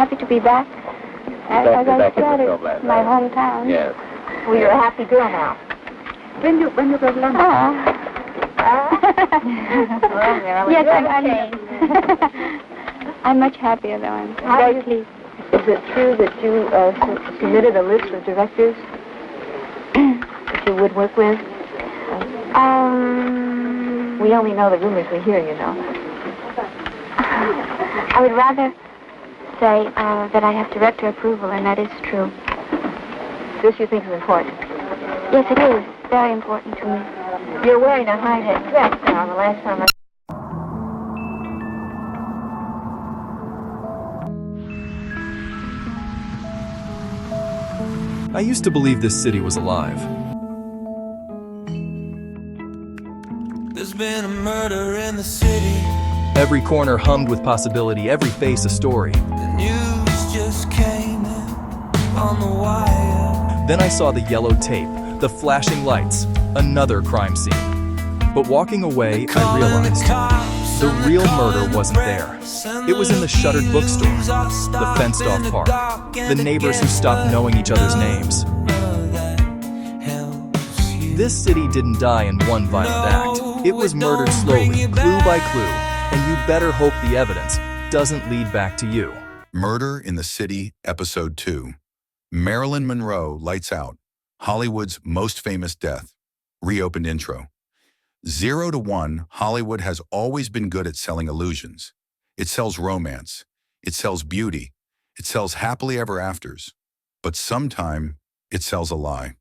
happy to be back. As I said, it's my hometown. Yes. Well, you're a happy girl now. When you go to London? Well, Marilyn, yes, I'm much happier though. I'm very pleased. Is it true that you submitted a list of directors that you would work with? We only know the rumors we hear, you know. I would rather say that I have director approval, and that is true. This you think is important? Yes, it is. Very important to me. You're wearing a high-neck dress now. The last time I used to believe this city was alive. There's been a murder in the city. Every corner hummed with possibility, every face a story. The news just came in on the wire. Then I saw the yellow tape, the flashing lights, another crime scene. But walking away, I realized the real murder wasn't there. It was in the shuttered bookstore, the fenced-off park, the neighbors who stopped knowing each other's names. This city didn't die in one violent act. It was murdered slowly, clue by clue, and you better hope the evidence doesn't lead back to you. Murder in the City, Episode 2. Marilyn Monroe, Lights Out. Hollywood's most famous death. Reopened intro. 0 to 1, Hollywood has always been good at selling illusions. It sells romance. It sells beauty. It sells happily ever afters. But sometime, it sells a lie.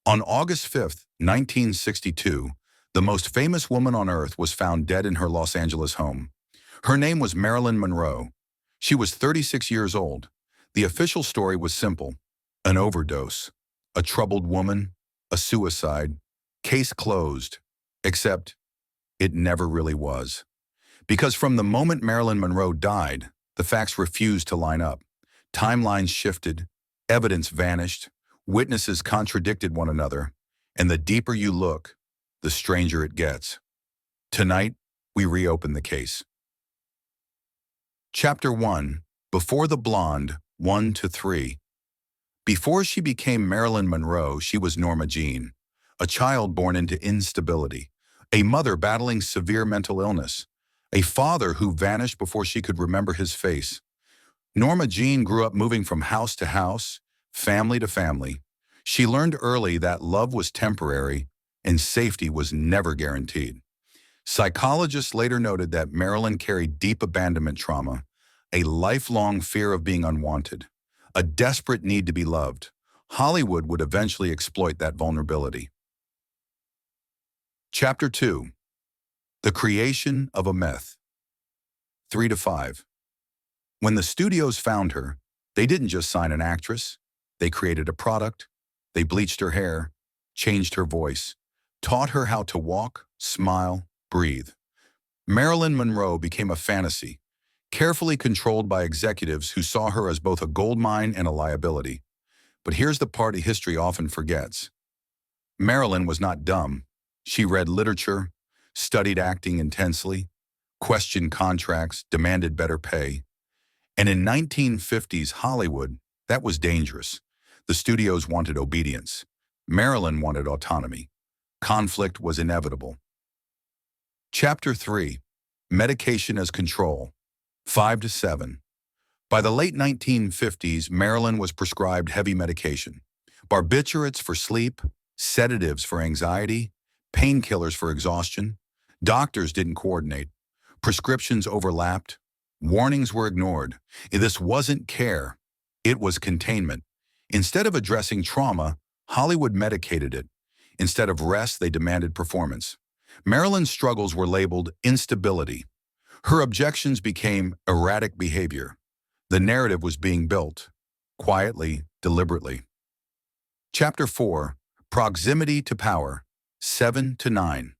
On August 5th, 1962, the most famous woman on earth was found dead in her Los Angeles home. Her name was Marilyn Monroe. She was 36 years old. The official story was simple: an overdose, a troubled woman, a suicide, case closed. Except, it never really was. Because from the moment Marilyn Monroe died, the facts refused to line up. Timelines shifted, evidence vanished, witnesses contradicted one another, and the deeper you look, the stranger it gets. Tonight, we reopen the case. Chapter 1. Before the Blonde, 1 to 3. Before she became Marilyn Monroe, she was Norma Jean, a child born into instability, a mother battling severe mental illness, a father who vanished before she could remember his face. Norma Jean grew up moving from house to house, family to family. She learned early that love was temporary and safety was never guaranteed. Psychologists later noted that Marilyn carried deep abandonment trauma, a lifelong fear of being unwanted, a desperate need to be loved. Hollywood would eventually exploit that vulnerability. Chapter 2. The Creation of a Myth. 3 to 5. When the studios found her, they didn't just sign an actress. They created a product. They bleached her hair, changed her voice, taught her how to walk, smile, breathe. Marilyn Monroe became a fantasy, carefully controlled by executives who saw her as both a goldmine and a liability. But here's the part history often forgets. Marilyn was not dumb. She read literature, studied acting intensely, questioned contracts, demanded better pay. And in 1950s Hollywood, that was dangerous. The studios wanted obedience. Marilyn wanted autonomy. Conflict was inevitable. Chapter 3. Medication as Control. 5 to 7. By the late 1950s, Marilyn was prescribed heavy medication. Barbiturates for sleep, sedatives for anxiety, painkillers for exhaustion. Doctors didn't coordinate. Prescriptions overlapped. Warnings were ignored. This wasn't care. It was containment. Instead of addressing trauma, Hollywood medicated it. Instead of rest, they demanded performance. Marilyn's struggles were labeled instability. Her objections became erratic behavior. The narrative was being built, quietly, deliberately. Chapter 4. Proximity to Power. 7 to 9.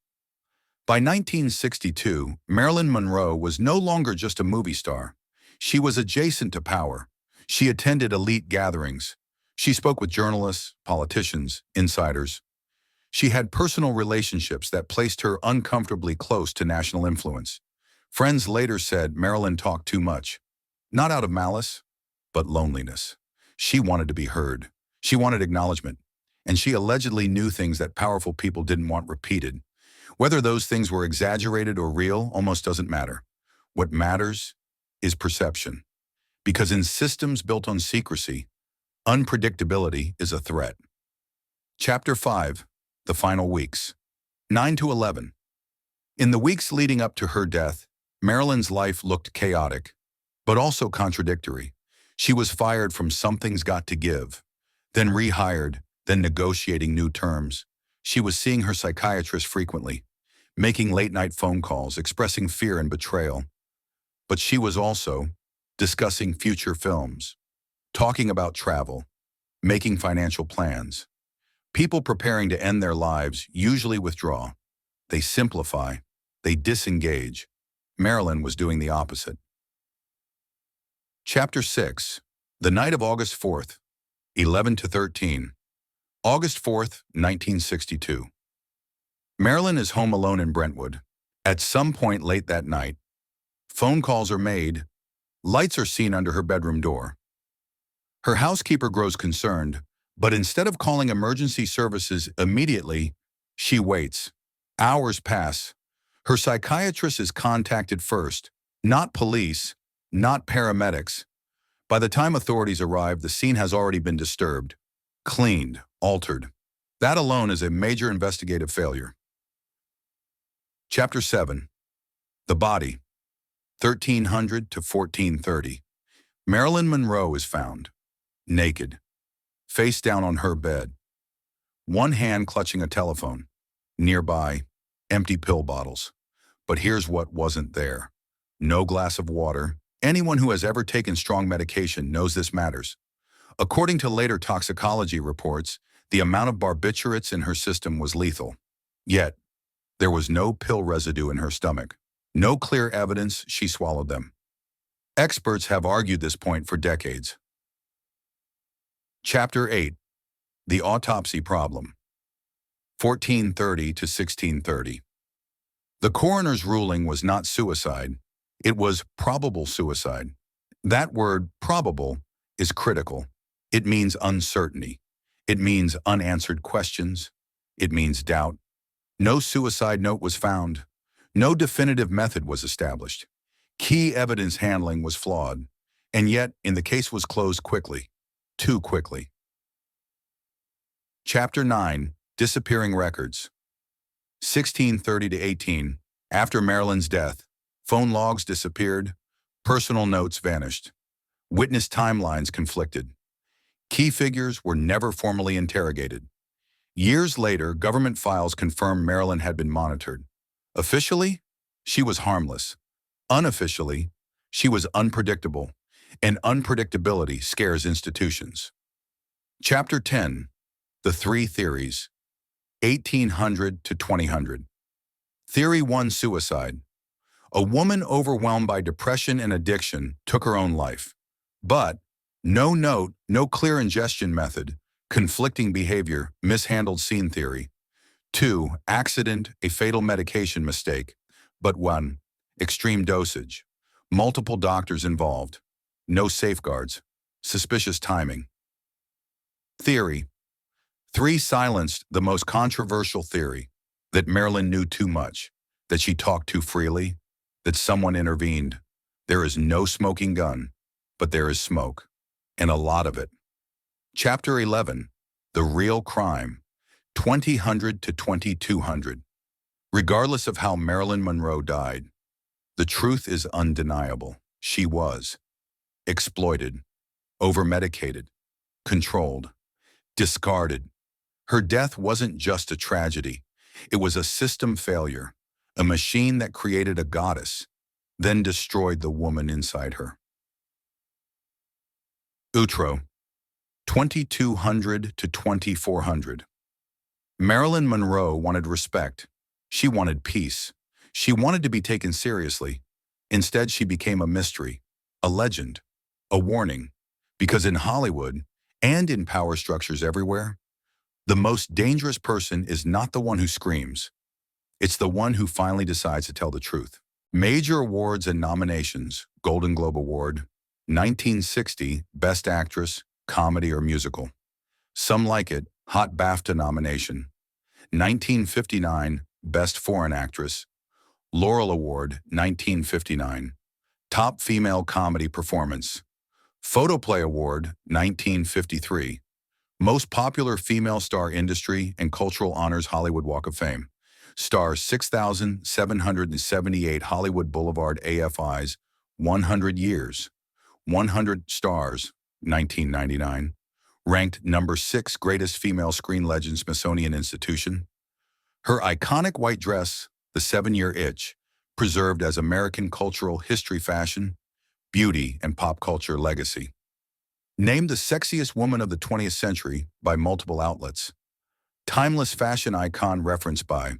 By 1962, Marilyn Monroe was no longer just a movie star. She was adjacent to power. She attended elite gatherings. She spoke with journalists, politicians, insiders. She had personal relationships that placed her uncomfortably close to national influence. Friends later said Marilyn talked too much. Not out of malice, but loneliness. She wanted to be heard. She wanted acknowledgement. And she allegedly knew things that powerful people didn't want repeated. Whether those things were exaggerated or real almost doesn't matter. What matters is perception. Because in systems built on secrecy, unpredictability is a threat. Chapter 5, The Final Weeks. 9 to 11. In the weeks leading up to her death, Marilyn's life looked chaotic, but also contradictory. She was fired from Something's Got to Give, then rehired, then negotiating new terms. She was seeing her psychiatrist frequently, making late-night phone calls, expressing fear and betrayal. But she was also discussing future films, talking about travel, making financial plans. People preparing to end their lives usually withdraw. They simplify. They disengage. Marilyn was doing the opposite. Chapter 6. The night of August 4th, 11 to 13. August 4th, 1962. Marilyn is home alone in Brentwood. At some point late that night, phone calls are made. Lights are seen under her bedroom door. Her housekeeper grows concerned, but instead of calling emergency services immediately, she waits. Hours pass. Her psychiatrist is contacted first. Not police, not paramedics. By the time authorities arrive, the scene has already been disturbed, cleaned, altered. That alone is a major investigative failure. Chapter 7. The Body. 1300 to 1430. Marilyn Monroe is found, naked, face down on her bed, one hand clutching a telephone. Nearby, empty pill bottles. But here's what wasn't there. No glass of water. Anyone who has ever taken strong medication knows this matters. According to later toxicology reports, the amount of barbiturates in her system was lethal. Yet, there was no pill residue in her stomach. No clear evidence she swallowed them. Experts have argued this point for decades. Chapter 8. The Autopsy Problem. 1430 to 1630. The coroner's ruling was not suicide. It was probable suicide. That word, probable, is critical. It means uncertainty. It means unanswered questions. It means doubt. No suicide note was found. No definitive method was established. Key evidence handling was flawed. And yet, the case was closed quickly. Too quickly. Chapter 9. Disappearing Records. 1630 to 18. After Marilyn's death, phone logs disappeared. Personal notes vanished. Witness timelines conflicted. Key figures were never formally interrogated. Years later, government files confirmed Marilyn had been monitored. Officially, she was harmless. Unofficially, she was unpredictable, and unpredictability scares institutions. Chapter 10. The Three Theories. 1800 to 2000. Theory 1. Suicide. A woman overwhelmed by depression and addiction took her own life. But no note, no clear ingestion method, conflicting behavior, mishandled scene theory. 2. Accident, a fatal medication mistake. But 1. Extreme dosage. Multiple doctors involved. No safeguards. Suspicious timing. Theory 3. Silenced, the most controversial theory. That Marilyn knew too much. That she talked too freely. That someone intervened. There is no smoking gun, but there is smoke. And a lot of it. Chapter 11. The Real Crime. 2000 to 2200. Regardless of how Marilyn Monroe died, the truth is undeniable. She was exploited, overmedicated, controlled, discarded. Her death wasn't just a tragedy. It was a system failure, a machine that created a goddess, then destroyed the woman inside her. Outro. 2200 to 2400. Marilyn Monroe wanted respect. She wanted peace. She wanted to be taken seriously. Instead, she became a mystery, a legend, a warning. Because in Hollywood, and in power structures everywhere, the most dangerous person is not the one who screams. It's the one who finally decides to tell the truth. Major awards and nominations: Golden Globe Award, 1960, Best Actress, Comedy or Musical. Some Like It, Hot BAFTA nomination. 1959, Best Foreign Actress. Laurel Award, 1959. Top Female Comedy Performance. Photoplay Award, 1953. Most Popular Female Star Industry and Cultural Honors Hollywood Walk of Fame. Stars 6,778 Hollywood Boulevard AFIs, 100 years. 100 Stars, 1999. Ranked number 6 Greatest Female Screen Legend, Smithsonian Institution. Her iconic white dress, the 7-Year Itch, preserved as American cultural history, fashion, beauty, and pop culture legacy. Named the sexiest woman of the 20th century by multiple outlets. Timeless fashion icon referenced by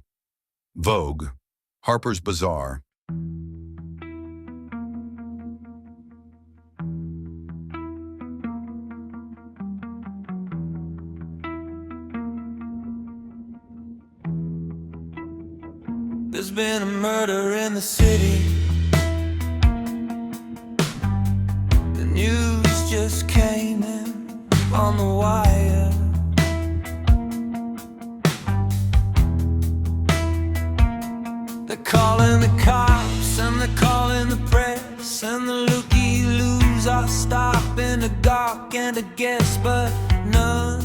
Vogue, Harper's Bazaar. There's been a murder in the city. The news just came in on the wire. They're calling the cops and they're calling the press, and the looky-loos are stopping to gawk and to guess, but none